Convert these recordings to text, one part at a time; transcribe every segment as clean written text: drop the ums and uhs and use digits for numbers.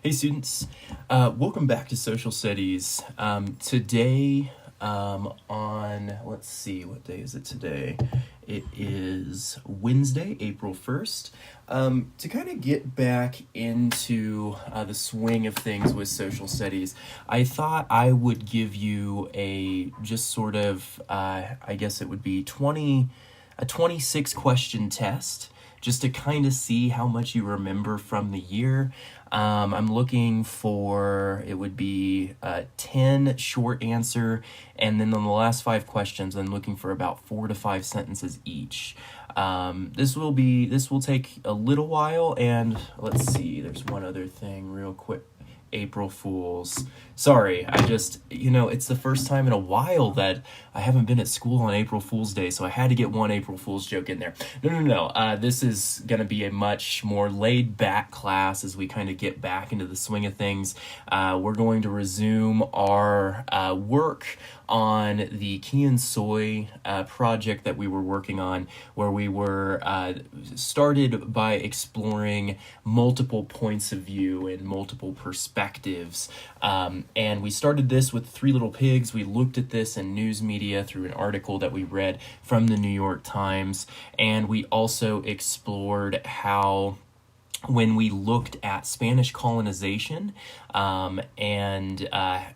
Hey students, welcome back to Social Studies. Today let's see, what day is it today? It is Wednesday, April 1st. To kind of get back into the swing of things with Social Studies, I thought I would give you a just sort of, I guess it would be a 26 question test, just to kind of see how much you remember from the year. I'm looking for, it would be 10 short answer, and then on the last 5 questions, I'm looking for about 4 to 5 sentences each. This will take a little while, and let's see, there's one other thing real quick. April Fools. Sorry, it's the first time in a while that I haven't been at school on April Fool's Day, so I had to get one April Fool's joke in there. No. This is going to be a much more laid-back class as we kind of get back into the swing of things. We're going to resume our work on the Quien soy project that we were working on, where we were started by exploring multiple points of view and multiple perspectives. And we started this with Three Little Pigs. We looked at this in news media through an article that we read from the New York Times. And we also explored how, when we looked at Spanish colonization and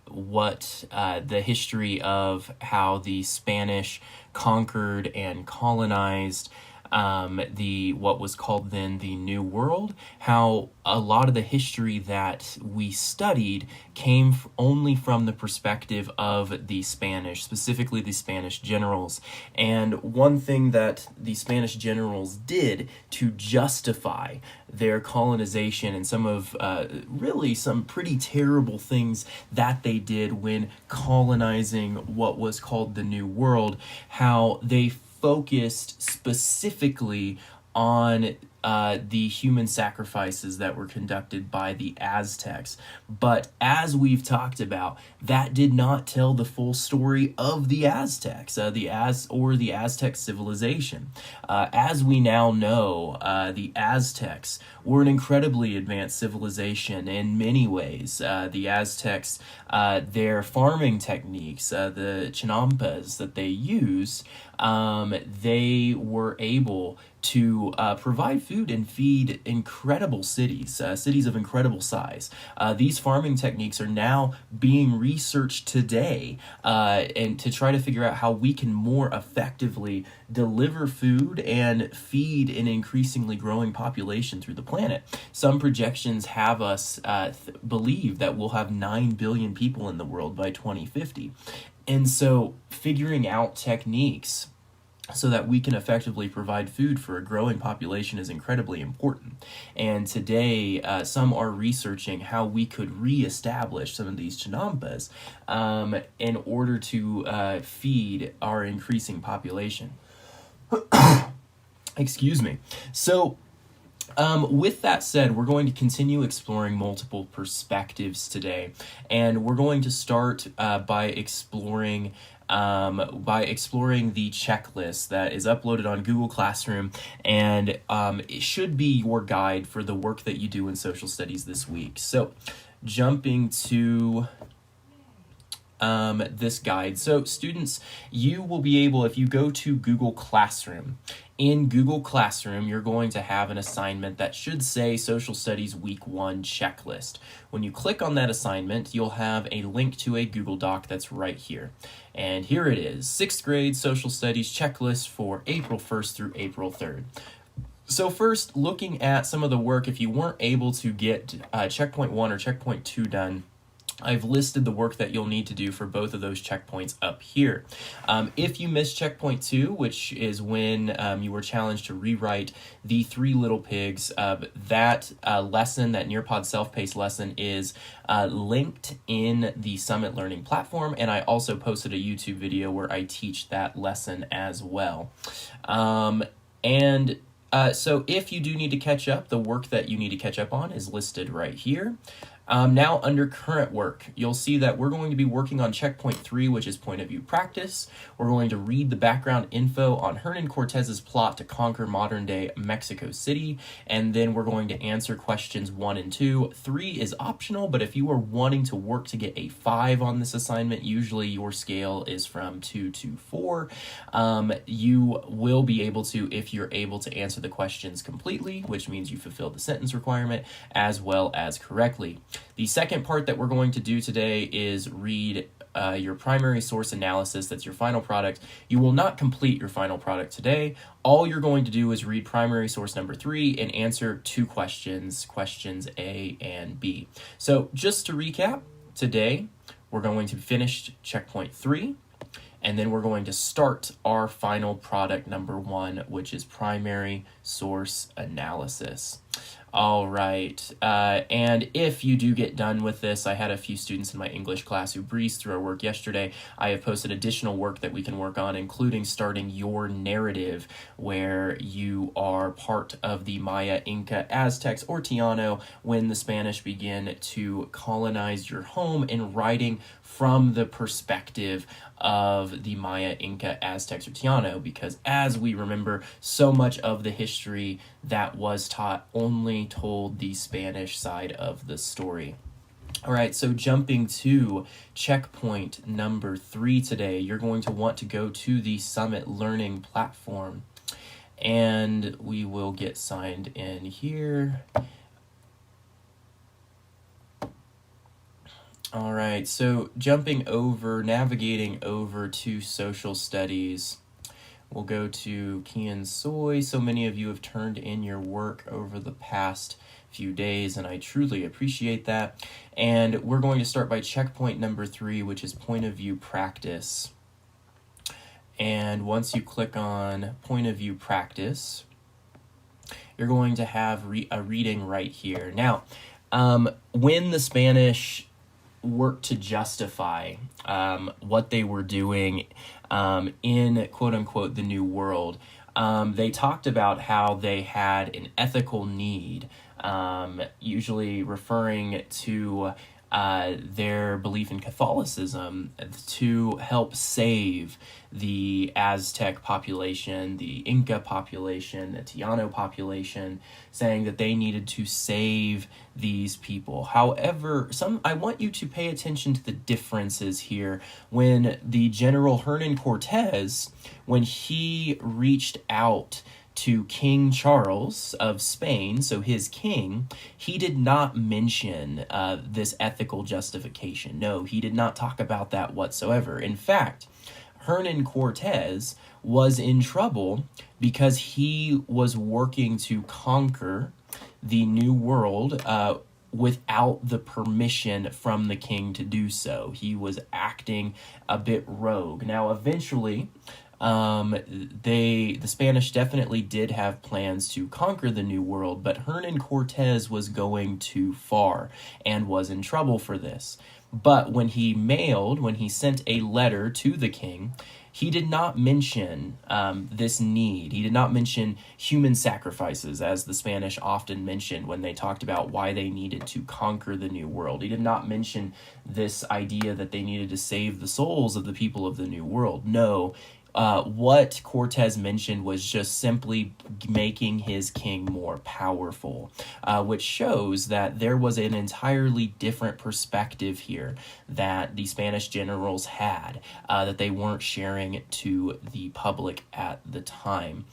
what the history of how the Spanish conquered and colonized what was called then the New World, how a lot of the history that we studied came only from the perspective of the Spanish, specifically the Spanish generals. And one thing that the Spanish generals did to justify their colonization and some of really some pretty terrible things that they did when colonizing what was called the New World, how they focused specifically on the human sacrifices that were conducted by the Aztecs. But as we've talked about, that did not tell the full story of the Aztecs, the Aztec civilization. As we now know, the Aztecs were an incredibly advanced civilization in many ways. The Aztecs, their farming techniques, the chinampas that they used, they were able to provide food and feed incredible cities of incredible size. These farming techniques are now being researched today and to try to figure out how we can more effectively deliver food and feed an increasingly growing population through the planet. Some projections have us believe that we'll have 9 billion people in the world by 2050. And so figuring out techniques so that we can effectively provide food for a growing population is incredibly important. And today, some are researching how we could reestablish some of these chinampas in order to feed our increasing population. Excuse me. So, with that said, we're going to continue exploring multiple perspectives today, and we're going to start by exploring the checklist that is uploaded on Google Classroom, and it should be your guide for the work that you do in social studies this week. So, jumping to this guide. So students, you will be able, if you go to Google Classroom, in Google Classroom, you're going to have an assignment that should say Social Studies Week 1 Checklist. When you click on that assignment, you'll have a link to a Google Doc that's right here. And here it is, 6th grade Social Studies Checklist for April 1st through April 3rd. So first, looking at some of the work, if you weren't able to get checkpoint 1 or checkpoint 2 done, I've listed the work that you'll need to do for both of those checkpoints up here. If you missed checkpoint 2, which is when you were challenged to rewrite the Three Little Pigs, that lesson, that Nearpod self-paced lesson, is linked in the Summit Learning platform, and I also posted a YouTube video where I teach that lesson as well. So if you do need to catch up, the work that you need to catch up on is listed right here. Now under current work, you'll see that we're going to be working on checkpoint 3, which is point of view practice. We're going to read the background info on Hernan Cortez's plot to conquer modern-day Mexico City, and then we're going to answer questions 1 and 2. 3 is optional, but if you are wanting to work to get a 5 on this assignment, usually your scale is from 2 to 4. You will be able to, if you're able to answer the questions completely, which means you fulfill the sentence requirement, as well as correctly. The second part that we're going to do today is read your primary source analysis. That's your final product. You will not complete your final product today. All you're going to do is read primary source number 3 and answer 2 questions, questions A and B. So just to recap, today we're going to finish checkpoint 3, and then we're going to start our final product number 1, which is primary source analysis. All right, and if you do get done with this, I had a few students in my English class who breezed through our work yesterday. I have posted additional work that we can work on, including starting your narrative, where you are part of the Maya, Inca, Aztecs, or Tiano when the Spanish begin to colonize your home, and writing from the perspective of the Maya, Inca, Aztecs, or Tiano, because as we remember, so much of the history that was taught only told the Spanish side of the story. All right, so jumping to checkpoint number 3 today, you're going to want to go to the Summit Learning platform, and we will get signed in here. All right, so navigating over to social studies, we'll go to Quien. So many of you have turned in your work over the past few days, and I truly appreciate that. And we're going to start by checkpoint number 3, which is point of view practice. And once you click on point of view practice, you're going to have a reading right here. Now, when the Spanish worked to justify what they were doing in quote-unquote the New World, they talked about how they had an ethical need, usually referring to their belief in Catholicism, to help save the Aztec population, the Inca population, the Tiano population, saying that they needed to save these people. However, I want you to pay attention to the differences here. When the General Hernan Cortez, when he reached out to King Charles of Spain, so his king, he did not mention this ethical justification. No, he did not talk about that whatsoever. In fact, Hernan Cortez was in trouble because he was working to conquer the New World without the permission from the king to do so. He was acting a bit rogue. Now, eventually, the Spanish definitely did have plans to conquer the New World, but Hernan Cortez was going too far and was in trouble for this. But when he sent a letter to the king, he did not mention this need. He did not mention human sacrifices, as the Spanish often mentioned when they talked about why they needed to conquer the New World. He did not mention this idea that they needed to save the souls of the people of the New World. No. What Cortez mentioned was just simply making his king more powerful, which shows that there was an entirely different perspective here that the Spanish generals had, that they weren't sharing to the public at the time.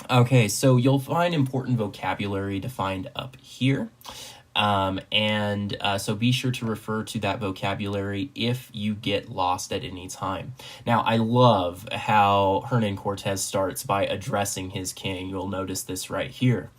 Okay, so you'll find important vocabulary defined up here. So be sure to refer to that vocabulary if you get lost at any time. Now, I love how Hernan Cortez starts by addressing his king. You'll notice this right here.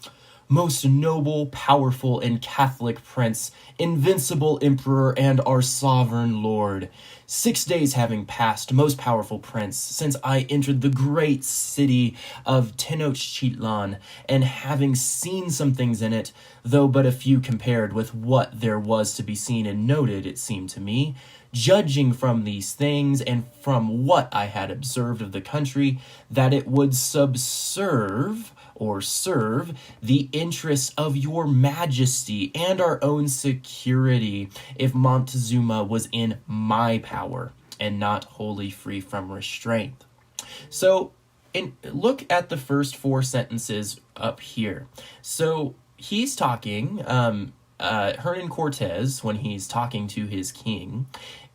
Most noble, powerful, and Catholic prince, invincible emperor, and our sovereign lord. 6 days having passed, most powerful prince, since I entered the great city of Tenochtitlan, and having seen some things in it, though but a few compared with what there was to be seen and noted, it seemed to me, judging from these things and from what I had observed of the country, that it would subserve or serve the interests of your majesty and our own security if Montezuma was in my power and not wholly free from restraint. So, look at the first 4 sentences up here. So he's talking, Hernan Cortez, when he's talking to his king,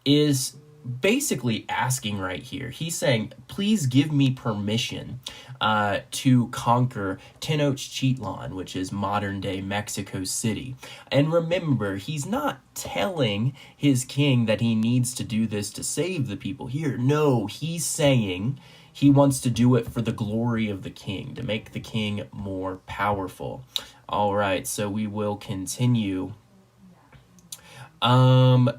is basically asking right here. He's saying, please give me permission to conquer Tenochtitlan, which is modern-day Mexico City. And remember, he's not telling his king that he needs to do this to save the people here. No, he's saying he wants to do it for the glory of the king, to make the king more powerful. All right, so we will continue. In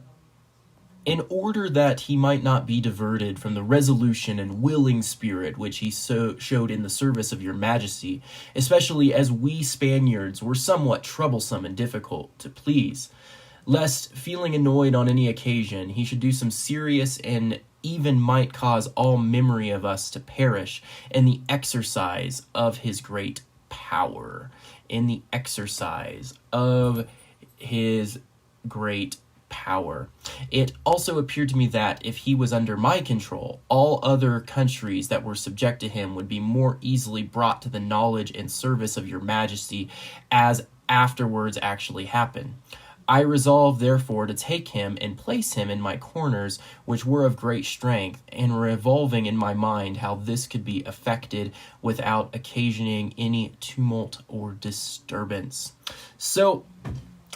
order that he might not be diverted from the resolution and willing spirit which he showed in the service of your majesty, especially as we Spaniards were somewhat troublesome and difficult to please, lest, feeling annoyed on any occasion, he should do some serious and even might cause all memory of us to perish in the exercise of his great power. In the exercise of his great power. It also appeared to me that if he was under my control, all other countries that were subject to him would be more easily brought to the knowledge and service of your majesty, as afterwards actually happened. I resolved, therefore, to take him and place him in my corners, which were of great strength, and revolving in my mind how this could be effected without occasioning any tumult or disturbance. So,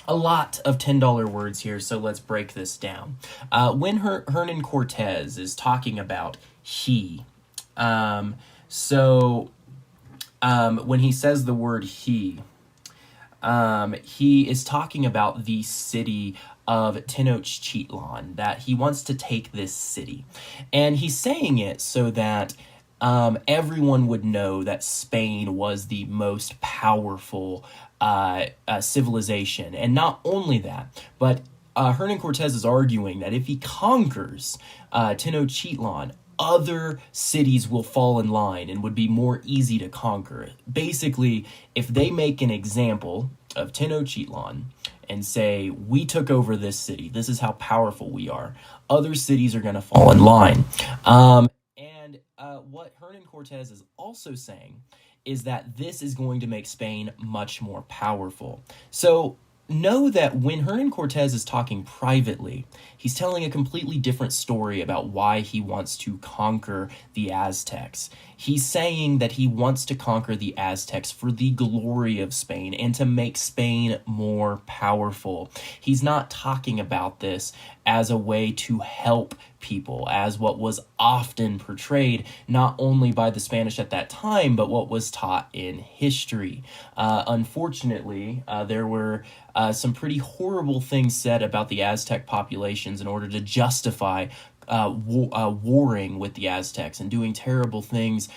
a lot of $10 words here, so let's break this down. When Hernan Cortez is talking about he, when he says the word he is talking about the city of Tenochtitlan, that he wants to take this city. And he's saying it so that everyone would know that Spain was the most powerful civilization. And not only that, but Hernan Cortez is arguing that if he conquers Tenochtitlan, other cities will fall in line and would be more easy to conquer. Basically, if they make an example of Tenochtitlan and say, we took over this city, this is how powerful we are, other cities are going to fall in line. What Hernan Cortez is also saying is that this is going to make Spain much more powerful. So know that when Hernan Cortez is talking privately, he's telling a completely different story about why he wants to conquer the Aztecs. He's saying that he wants to conquer the Aztecs for the glory of Spain and to make Spain more powerful. He's not talking about this as a way to help people, as what was often portrayed not only by the Spanish at that time, but what was taught in history. Unfortunately, there were some pretty horrible things said about the Aztec populations in order to justify warring with the Aztecs and doing terrible things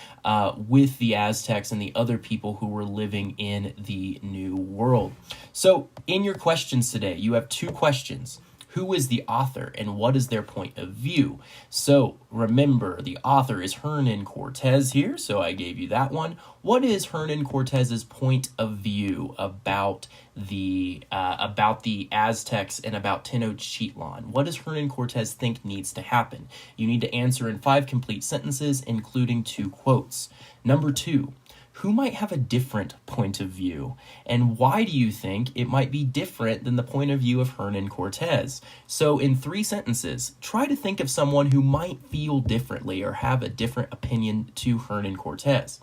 with the Aztecs and the other people who were living in the New World. So in your questions today, you have 2 questions. Who is the author and what is their point of view? So remember, the author is Hernan Cortez here, so I gave you that one. What is Hernan Cortez's point of view about the Aztecs and about Tenochtitlan? What does Hernan Cortez think needs to happen? You need to answer in 5 complete sentences, including 2 quotes. Number 2. Who might have a different point of view? And why do you think it might be different than the point of view of Hernan Cortez? So in 3 sentences, try to think of someone who might feel differently or have a different opinion to Hernan Cortez.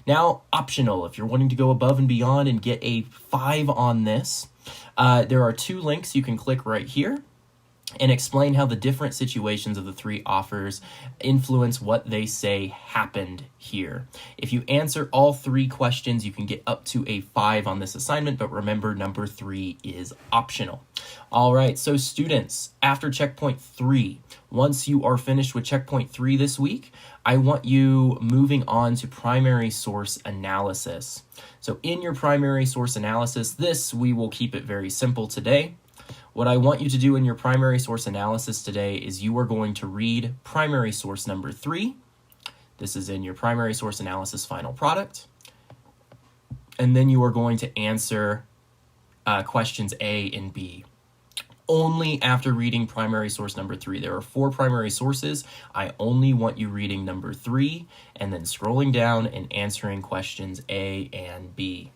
Now, optional, if you're wanting to go above and beyond and get a 5 on this, there are 2 links you can click right here and explain how the different situations of the 3 authors influence what they say happened here. If you answer all 3 questions, you can get up to a 5 on this assignment, but remember, number 3 is optional. All right, so students, after checkpoint 3, once you are finished with checkpoint 3 this week, I want you moving on to primary source analysis. So in your primary source analysis, we will keep it very simple today. What I want you to do in your primary source analysis today is you are going to read primary source number 3. This is in your primary source analysis final product. and then you are going to answer questions A and B. Only after reading primary source number 3. There are 4 primary sources. I only want you reading number 3 and then scrolling down and answering questions A and B.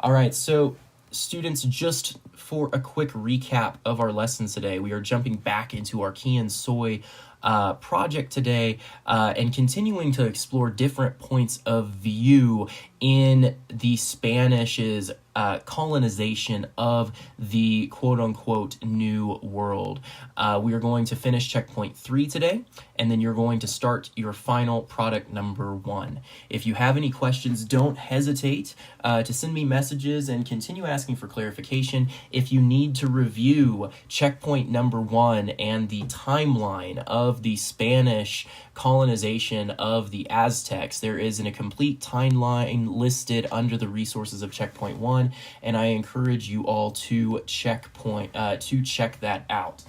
All right, so students, just for a quick recap of our lesson today, we are jumping back into our Quien Soy project today and continuing to explore different points of view in the Spanish's colonization of the quote-unquote New World. We are going to finish checkpoint 3 today, and then you're going to start your final product number 1. If you have any questions, don't hesitate to send me messages and continue asking for clarification. If you need to review checkpoint number 1 and the timeline of the Spanish colonization of the Aztecs, there is a complete timeline listed under the resources of checkpoint 1, and I encourage you all to check that out.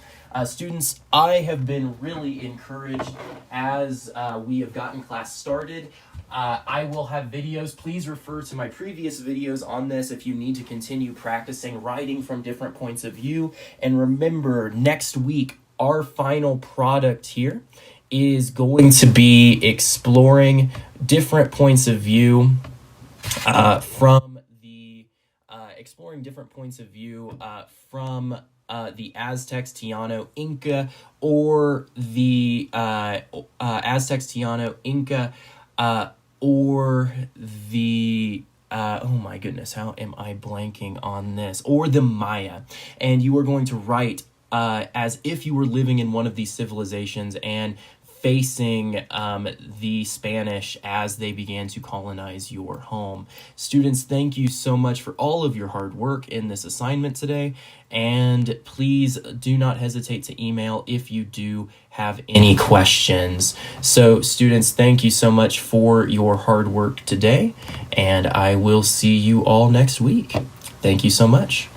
Students, I have been really encouraged as we have gotten class started. I will have videos. Please refer to my previous videos on this if you need to continue practicing writing from different points of view. And remember, next week, our final product here is going to be exploring different points of view from the Aztecs, Tiano, Inca, or the Aztecs, Tiano, Inca, or the oh my goodness, how am I blanking on this? Or the Maya. And you are going to write as if you were living in one of these civilizations and facing the Spanish as they began to colonize your home. Students, thank you so much for all of your hard work in this assignment today, and please do not hesitate to email if you do have any questions. So students, thank you so much for your hard work today, and I will see you all next week. Thank you so much.